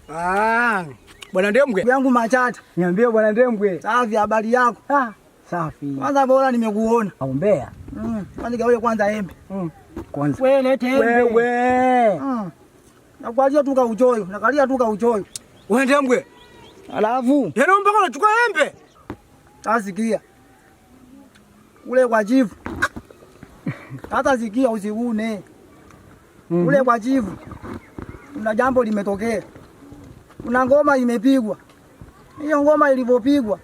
Bwana Ndembwe. Yangu Machata. Niambie bwana Ndembwe. Safi, habari yako? Safi. Kwanza bora nimekuona. Umbea. Kwanza gawe kwanza embe. Kwanza. Wewe lete embe. Wewe. Nakalia tu kauchoyo, nakalia tu kauchoyo. Wewe Ndembwe. Alafu, yaani mpaka unachukua embe. Sikia. Ule kwa chifu. Hata sikia usiune. Ule kwa chifu. Kuna jambo limetokea. Kuna ngoma imepigwa. Hiyo ngoma ilipopigwa,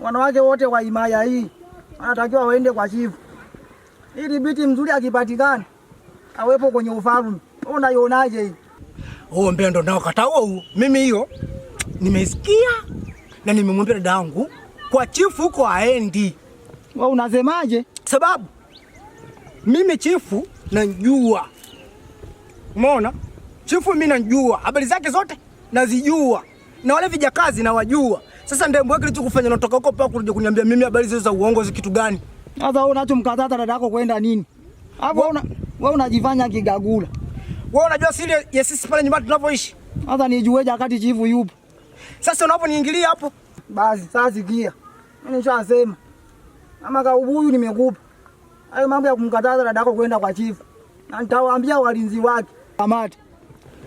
wanawake wote wa himaya hii wanatakiwa waende kwa chifu. Ili biti mzuri akipatikana awepo kwenye ufalme. Unaionaje hii? Mbea ndo nao kataa huo. Mimi hiyo nimeisikia na nimemwambia dada yangu kwa chifu huko aendi. Wewe unasemaje? Sababu mimi chifu najua. Umeona? Chifu mimi najua. Habari zake zote nazijua. Na wale vijakazi na wajua. Sasa Ndembwe kilichokufanya natoka huko pa kuja kuniambia mimi habari za uongo kitu gani? Sasa wewe unachomkataza dada yako kwenda nini? Hapo wewe unajifanya kigagula. Wewe unajua siri ya sisi pale nyumbani tunavyoishi? Sasa nijueje wakati chifu yupo? Sasa unaponiingilia hapo? Basi sasa sikia. Mimi nishasema. Ama kaubuyu nimekupa. Hayo mambo ya kumkataza dada yako kwenda kwa chifu. Na nitawaambia walinzi wake. Kamati.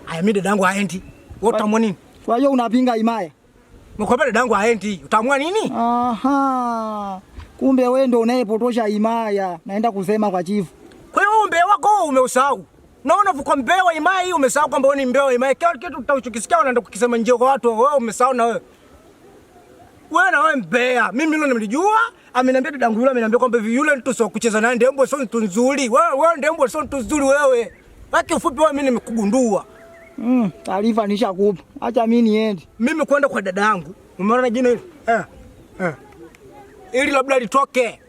Haya mimi dadangu haendi. Wewe utamwona nini? Kwa hiyo unapinga himaya? Mkwambia dadangu haendi. Utamwona nini? Kumbe wewe ndio unayepotosha himaya. Naenda kusema kwa chifu. Kwa hiyo mbea wako umeusahau. Naona vuko mbea wa himaya hii umesahau kwamba wewe ni mbea wa himaya. Kile kitu utachokisikia unaenda kukisema nje kwa watu, wewe umesahau na wewe. Wewe na wewe mbea. Mimi hilo nilijua. Ameniambia dadangu yule ameniambia kwamba yule mtu sio kucheza naye Ndembwe sio mtu nzuri. Wewe Ndembwe sio mtu nzuri wewe. Baki ufupi wewe mimi nimekugundua. Taarifa nishakupa. Acha mimi niende. Mimi kwenda kwa dada yangu. Umeona jina hili? Ili labda litoke.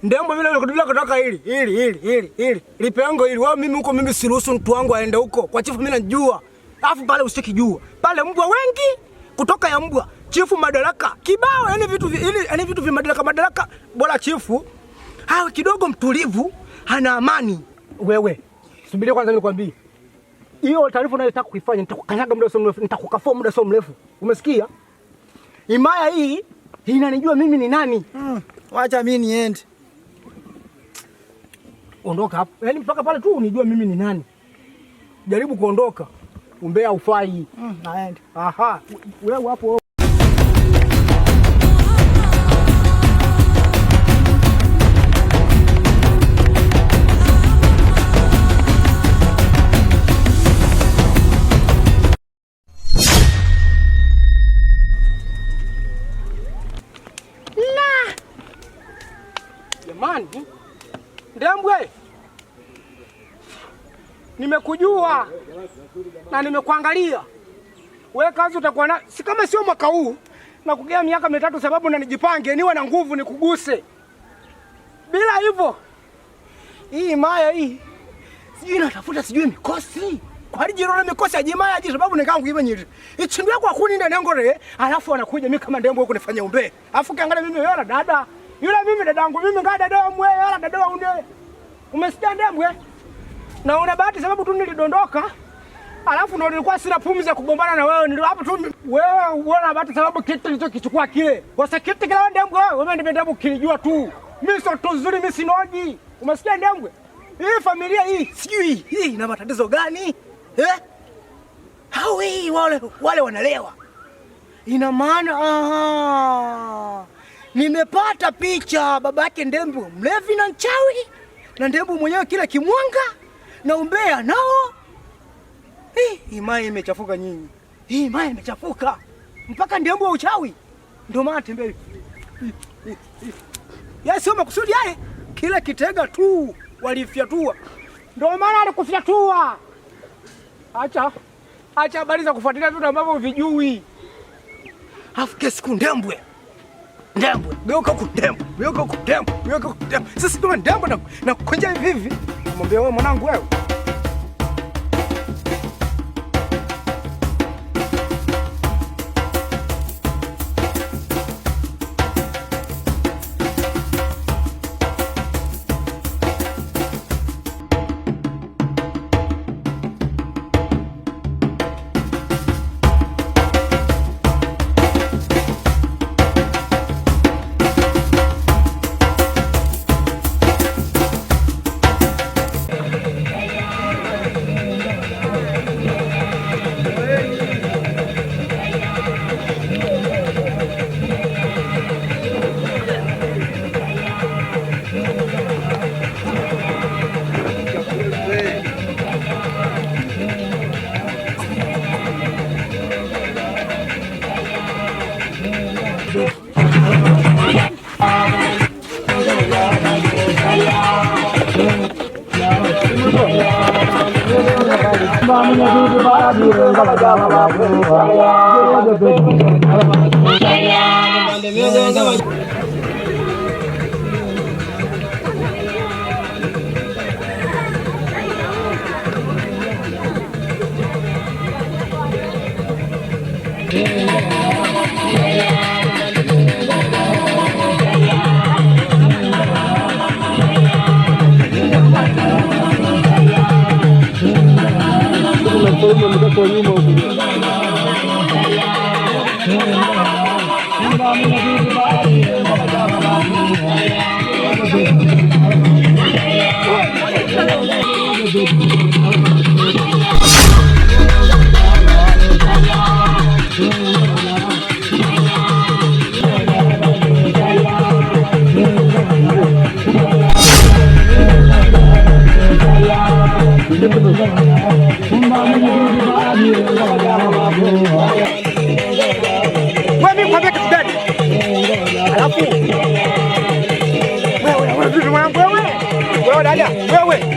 Ndembwe vile nilikudulia kutoka hili. Lipengo hili. Wewe mimi huko mimi siruhusu mtu wangu aende huko. Kwa chifu mimi najua. Alafu pale usikijua. Pale mbwa wengi kutoka ya mbwa. Chifu madaraka kibao, yani vitu vya madaraka bora chifu hawe kidogo mtulivu, hana amani. Wewe subiri kwanza nikwambie. Hiyo taarifa unayotaka kuifanya nitakukanyaga muda sio mrefu, nitakukafua muda sio mrefu. Umesikia? Himaya hii inanijua mimi ni nani. Wacha mimi niende. Ondoka hapo. Yaani mpaka pale tu unijua mimi ni nani. Jaribu kuondoka. Umbea ufai. Naenda. Wewe hapo. Ndembwe, nimekujua na nimekuangalia. Wewe kazi utakuwa na si kama sio mwaka huu na kugea miaka 3 sababu na nijipange niwe na nguvu nikuguse. Bila hivyo hii maya hii sijui natafuta sijui mikosi. Kwa hili jiro na mikosi ya jimaya aje sababu nikangu ibe nyiri. Ichindwe kwa kuni ndio ngore alafu anakuja mimi kama Ndembwe huko nifanya umbe. Alafu kiangalia mimi yona dada. Yule mimi dadangu mimi ngada dada mwe yala dada unde. Umesikia Ndembwe? Na una bahati sababu tu nilidondoka. Alafu ndio nilikuwa sina pumzi ya kugombana na wewe. Ndio hapo tu wewe uona bahati sababu kitu nilichokichukua kile. Kwa sababu kitu kile Ndembwe wewe ndio Ndembwe kilijua tu. Mimi sio tuzuri mimi sinoji. Umesikia Ndembwe? Hii familia hii sijui hii ina matatizo gani? Hao hii wale wanalewa. Ina maana nimepata picha babake Ndembwe mlevi na mchawi na Ndembwe mwenyewe kila kimwanga na umbea nao. Hii maya imechafuka nyinyi. Hii maya imechafuka. Mpaka Ndembwe uchawi. Ndio maana tembea. Sio makusudi yale. Kila kitega tu walifyatua. Ndio maana alikufyatua. Acha habari za kufuatilia vitu ambavyo vijui. Afike siku Ndembwe. Geuka huko Ndembwe. Sisi ndio Ndembwe na kunja hivi. Mwambie wewe mwanangu wewe.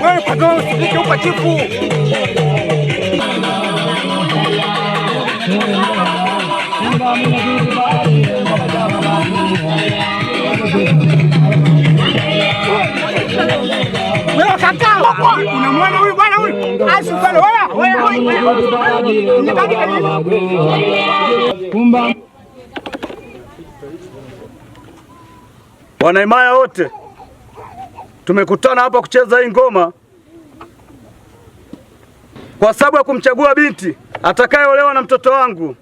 Wewe kwa usipike huko chifu. Wewe kaka, unamwona huyu bwana huyu? Asifanye wewe. Wanaimaya wote tumekutana hapa kucheza hii ngoma kwa sababu ya kumchagua binti atakayeolewa na mtoto wangu.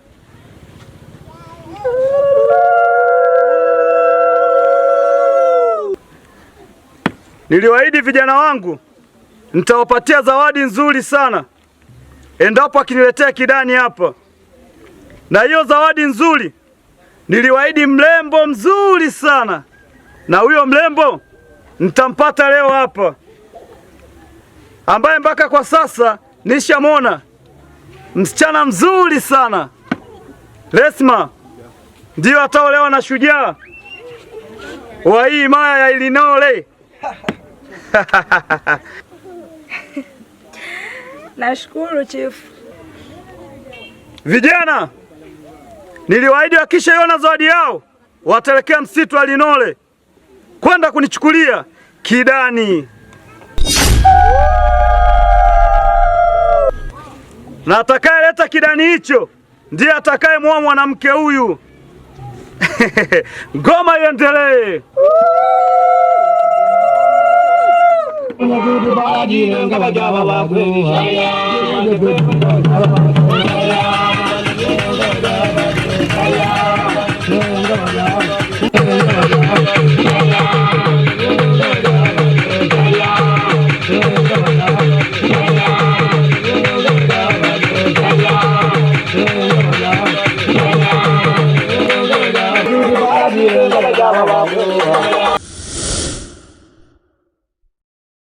Niliwaahidi vijana wangu nitawapatia zawadi nzuri sana endapo akiniletea kidani hapa, na hiyo zawadi nzuri niliwaahidi mrembo mzuri sana, na huyo mrembo nitampata leo hapa, ambaye mpaka kwa sasa nishamona msichana mzuri sana. Resma ndiyo ataolewa na shujaa wa hii himaya ya Ilinole. Nashukuru chifu. Vijana, niliwaahidi wakishaiona zawadi yao wataelekea msitu wa Ilinole kwenda kunichukulia kidani, na atakayeleta kidani hicho ndiye atakayemwoa mwanamke huyu. Ngoma iendelee. Baba